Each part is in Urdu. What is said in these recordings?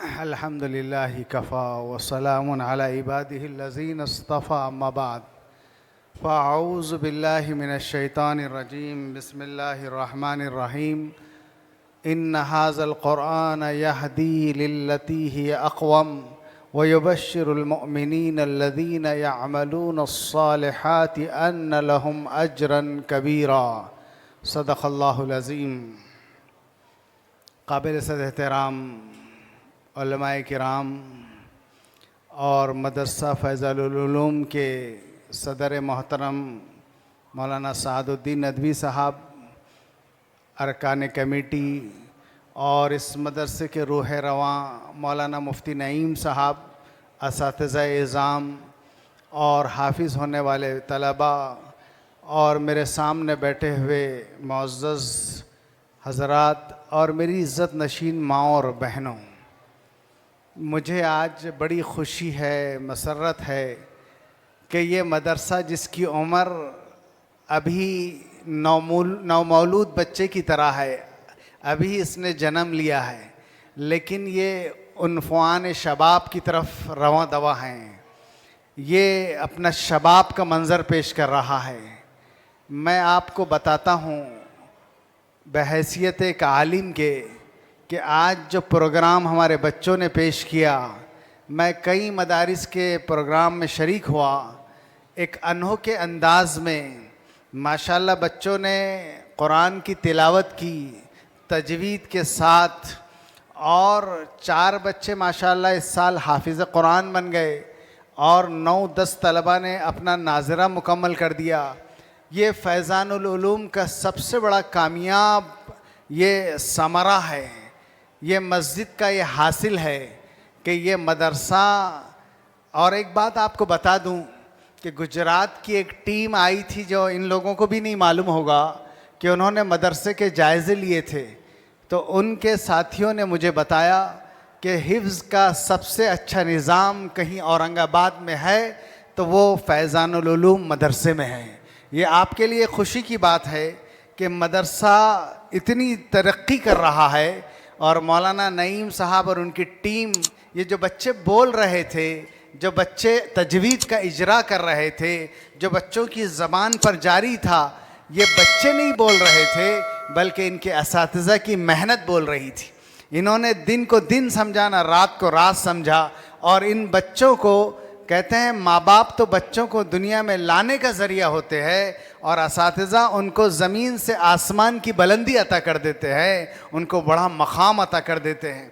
الحمد لله كفى وسلام على عباده الذين اصطفى أما بعد فأعوذ بالله من الشيطان الرجيم بسم الله الرحمن الرحيم إن هذا القرآن يهدي للتي هي أقوم ويبشر المؤمنين الذين يعملون الصالحات أن لهم أجرا كبيرا صدق الله العظيم. قابل صد احترام علماء کرام اور مدرسہ فیض العلوم کے صدر محترم مولانا سعد الدین ندوی صاحب، ارکان کمیٹی اور اس مدرسے کے روح رواں مولانا مفتی نعیم صاحب، اساتذہ اعظام اور حافظ ہونے والے طلباء اور میرے سامنے بیٹھے ہوئے معزز حضرات اور میری عزت نشین ماؤں اور بہنوں، مجھے آج بڑی خوشی ہے، مسرت ہے کہ یہ مدرسہ جس کی عمر ابھی نومولود بچے کی طرح ہے، ابھی اس نے جنم لیا ہے، لیکن یہ عنفوان شباب کی طرف رواں دواں ہیں. یہ اپنا شباب کا منظر پیش کر رہا ہے. میں آپ کو بتاتا ہوں بحیثیت ایک عالم کے کہ آج جو پروگرام ہمارے بچوں نے پیش کیا، میں کئی مدارس کے پروگرام میں شریک ہوا. ایک انوکھے انداز میں ماشاءاللہ بچوں نے قرآن کی تلاوت کی تجوید کے ساتھ، اور 4 بچے ماشاءاللہ اس سال حافظ قرآن بن گئے اور 9-10 طلبہ نے اپنا ناظرہ مکمل کر دیا. یہ فیضان العلوم کا سب سے بڑا کامیاب یہ ثمرہ ہے، یہ مسجد کا یہ حاصل ہے کہ یہ مدرسہ. اور ایک بات آپ کو بتا دوں کہ گجرات کی ایک ٹیم آئی تھی، جو ان لوگوں کو بھی نہیں معلوم ہوگا کہ انہوں نے مدرسے کے جائزے لیے تھے، تو ان کے ساتھیوں نے مجھے بتایا کہ حفظ کا سب سے اچھا نظام کہیں اورنگ آباد میں ہے تو وہ فیضان العلوم مدرسے میں ہے. یہ آپ کے لیے خوشی کی بات ہے کہ مدرسہ اتنی ترقی کر رہا ہے. اور مولانا نعیم صاحب اور ان کی ٹیم، یہ جو بچے بول رہے تھے، جو بچے تجوید کا اجرا کر رہے تھے، جو بچوں کی زبان پر جاری تھا، یہ بچے نہیں بول رہے تھے بلکہ ان کے اساتذہ کی محنت بول رہی تھی. انہوں نے دن کو دن سمجھا، نہ رات کو رات سمجھا. اور ان بچوں کو کہتے ہیں ماں باپ تو بچوں کو دنیا میں لانے کا ذریعہ ہوتے ہیں، اور اساتذہ ان کو زمین سے آسمان کی بلندی عطا کر دیتے ہیں، ان کو بڑا مقام عطا کر دیتے ہیں.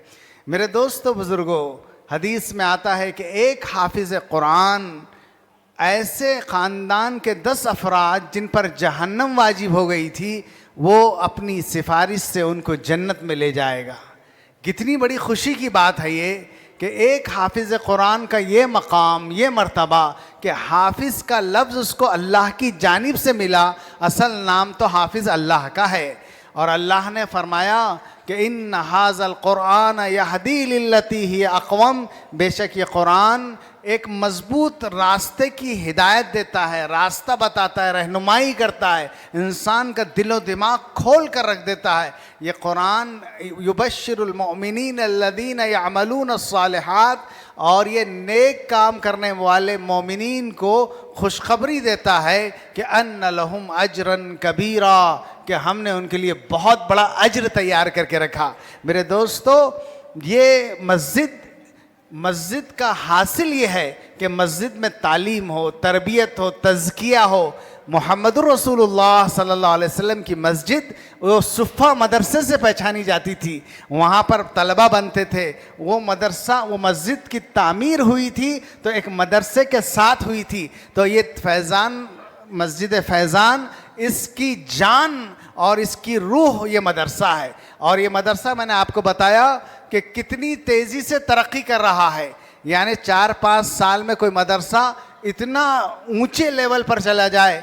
میرے دوستو بزرگوں، حدیث میں آتا ہے کہ ایک حافظ قرآن ایسے خاندان کے 10 افراد جن پر جہنم واجب ہو گئی تھی، وہ اپنی سفارش سے ان کو جنت میں لے جائے گا. کتنی بڑی خوشی کی بات ہے یہ کہ ایک حافظ قرآن کا یہ مقام، یہ مرتبہ کہ حافظ کا لفظ اس کو اللہ کی جانب سے ملا. اصل نام تو حافظ اللہ کا ہے، اور اللہ نے فرمایا کہ ان ھذا القرآن یہدی للتی ہی اقوم، بے شک یہ قرآن ایک مضبوط راستے کی ہدایت دیتا ہے، راستہ بتاتا ہے، رہنمائی کرتا ہے، انسان کا دل و دماغ کھول کر رکھ دیتا ہے. یہ قرآن یبشر المؤمنین الذین یعملون الصالحات، اور یہ نیک کام کرنے والے مومنین کو خوشخبری دیتا ہے کہ ان لہم اجرا کبیرا، کہ ہم نے ان کے لیے بہت بڑا اجر تیار کر کے رکھا. میرے دوستو، یہ مسجد کا حاصل یہ ہے کہ مسجد میں تعلیم ہو، تربیت ہو، تزکیہ ہو. محمد الرسول اللہ صلی اللہ علیہ وسلم کی مسجد وہ صفہ مدرسے سے پہچانی جاتی تھی، وہاں پر طلبہ بنتے تھے. وہ مسجد کی تعمیر ہوئی تھی تو ایک مدرسے کے ساتھ ہوئی تھی. تو یہ مسجد فیضان، اس کی جان اور اس کی روح یہ مدرسہ ہے. اور یہ مدرسہ میں نے آپ کو بتایا کہ کتنی تیزی سے ترقی کر رہا ہے. یعنی 4-5 سال میں کوئی مدرسہ اتنا اونچے لیول پر چلا جائے،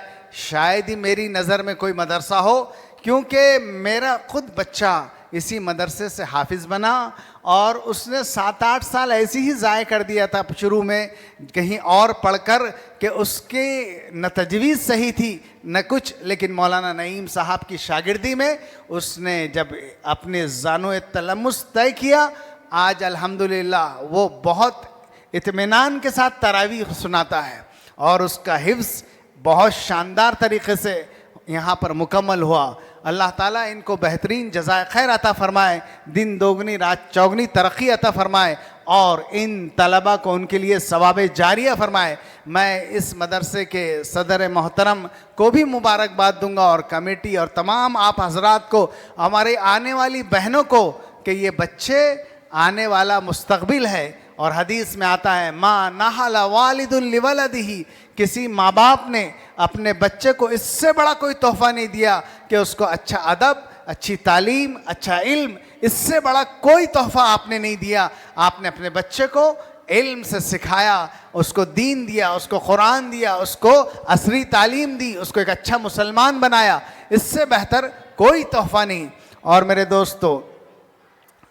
شاید ہی میری نظر میں کوئی مدرسہ ہو. کیونکہ میرا خود بچہ اسی مدرسے سے حافظ بنا، اور اس نے 7-8 سال ایسی ہی ضائع کر دیا تھا شروع میں کہیں اور پڑھ کر کہ اس کی نہ تجویز صحیح تھی نہ کچھ. لیکن مولانا نعیم صاحب کی شاگردی میں اس نے جب اپنے زانو تلمس طے کیا آج الحمدللہ وہ بہت اطمینان کے ساتھ تراویح سناتا ہے اور اس کا حفظ بہت شاندار طریقے سے یہاں پر مکمل ہوا۔ اللہ تعالیٰ ان کو بہترین جزائے خیر عطا فرمائے، دن دوگنی رات چوگنی ترقی عطا فرمائے اور ان طلبہ کو ان کے لیے ثواب جاریہ فرمائے۔ میں اس مدرسے کے صدر محترم کو بھی مبارکباد دوں گا اور کمیٹی اور تمام آپ حضرات کو، ہمارے آنے والی بہنوں کو، کہ یہ بچے آنے والا مستقبل ہے۔ اور حدیث میں آتا ہے ما نحل والد لولدہ، کسی ماں باپ نے اپنے بچے کو اس سے بڑا کوئی تحفہ نہیں دیا کہ اس کو اچھا ادب، اچھی تعلیم، اچھا علم، اس سے بڑا کوئی تحفہ آپ نے نہیں دیا۔ آپ نے اپنے بچے کو علم سے سکھایا، اس کو دین دیا، اس کو قرآن دیا، اس کو عصری تعلیم دی، اس کو ایک اچھا مسلمان بنایا۔ اس سے بہتر کوئی تحفہ نہیں۔ اور میرے دوستو،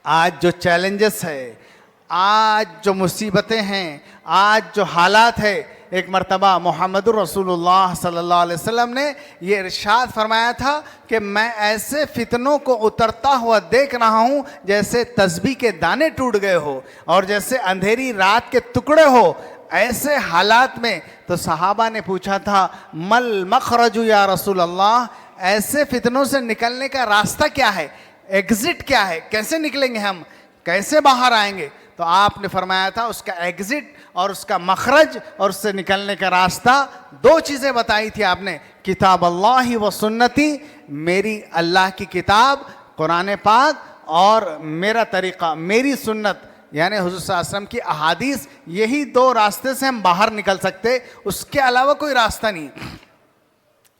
آج جو چیلنجز ہے، آج جو مصیبتیں ہیں، آج جو حالات ہے، ایک مرتبہ محمد رسول اللہ صلی اللہ علیہ وسلم نے یہ ارشاد فرمایا تھا کہ میں ایسے فتنوں کو اترتا ہوا دیکھ رہا ہوں جیسے تسبیح کے دانے ٹوٹ گئے ہو اور جیسے اندھیری رات کے ٹکڑے ہو۔ ایسے حالات میں تو صحابہ نے پوچھا تھا مل مخرج یا رسول اللہ، ایسے فتنوں سے نکلنے کا راستہ کیا ہے، ایگزٹ کیا ہے، کیسے نکلیں گے ہم، کیسے باہر آئیں گے؟ تو آپ نے فرمایا تھا اس کا ایگزٹ اور اس کا مخرج اور اس سے نکلنے کا راستہ دو چیزیں بتائی تھی آپ نے، کتاب اللہ و سنتی، میری اللہ کی کتاب قرآن پاک اور میرا طریقہ، میری سنت، یعنی حضور صلی اللہ علیہ وسلم کی احادیث۔ یہی دو راستے سے ہم باہر نکل سکتے، اس کے علاوہ کوئی راستہ نہیں۔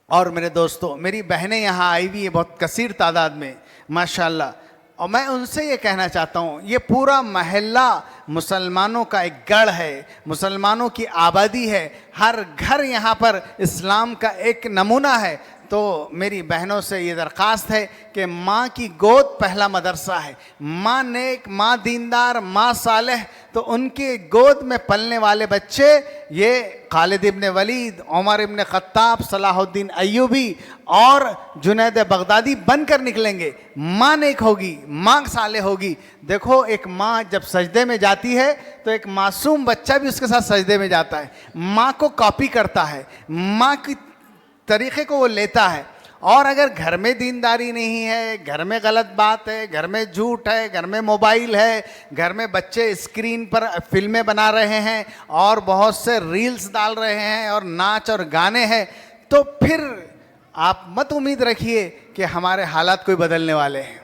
اور میرے دوستو، میری بہنیں یہاں آئی ہوئی ہیں بہت کثیر تعداد میں ماشاءاللہ، اور میں ان سے یہ کہنا چاہتا ہوں، یہ پورا محلہ مسلمانوں کا ایک گڑھ ہے، مسلمانوں کی آبادی ہے، ہر گھر یہاں پر اسلام کا ایک نمونہ ہے۔ تو میری بہنوں سے یہ درخواست ہے کہ ماں کی گود پہلا مدرسہ ہے، ماں نیک، ماں دیندار، ماں صالح، تو ان کی گود میں پلنے والے بچے یہ خالد ابن ولید، عمر ابن خطاب، صلاح الدین ایوبی اور جنید بغدادی بن کر نکلیں گے۔ ماں نیک ہوگی، ماں صالح ہوگی۔ دیکھو ایک ماں جب سجدے میں جاتی ہے تو ایک معصوم بچہ بھی اس کے ساتھ سجدے میں جاتا ہے، ماں کو کاپی کرتا ہے، ماں کی طریقے کو وہ لیتا ہے۔ اور اگر گھر میں دینداری نہیں ہے، گھر میں غلط بات ہے، گھر میں جھوٹ ہے، گھر میں موبائل ہے، گھر میں بچے اسکرین پر فلمیں بنا رہے ہیں اور بہت سے ریلز ڈال رہے ہیں اور ناچ اور گانے ہیں، تو پھر آپ مت امید رکھیے کہ ہمارے حالات کوئی بدلنے والے ہیں۔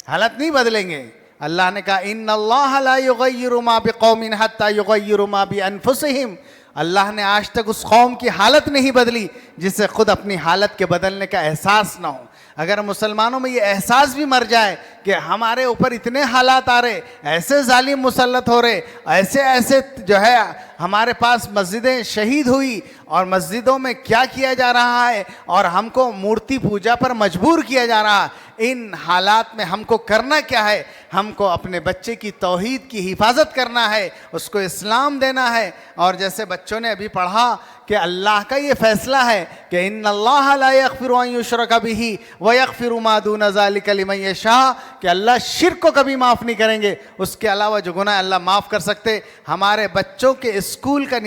حالات نہیں بدلیں گے۔ اللہ نے کہا ان اللہ لا یغیر ما بقوم حتی یغیروا ما بانفسہم، اللہ نے آج تک اس قوم کی حالت نہیں بدلی جس سے خود اپنی حالت کے بدلنے کا احساس نہ ہو۔ اگر مسلمانوں میں یہ احساس بھی مر جائے کہ ہمارے اوپر اتنے حالات آ رہے، ایسے ظالم مسلط ہو رہے، ایسے جو ہے ہمارے پاس مسجدیں شہید ہوئی اور مسجدوں میں کیا کیا جا رہا ہے اور ہم کو مورتی پوجا پر مجبور کیا جا رہا ہے، ان حالات میں ہم کو کرنا کیا ہے؟ ہم کو اپنے بچے کی توحید کی حفاظت کرنا ہے، اس کو اسلام دینا ہے۔ اور جیسے بچوں نے ابھی پڑھا کہ اللہ کا یہ فیصلہ ہے کہ ان اللہ لا یغفر ان یشرک بہ ویغفر ما دون ذلک لمن یشاء، کہ اللہ شرک کو کبھی معاف نہیں کریں گے، اس کے علاوہ جو گناہ اللہ معاف کر سکتے۔ ہمارے بچوں کے اسکول کا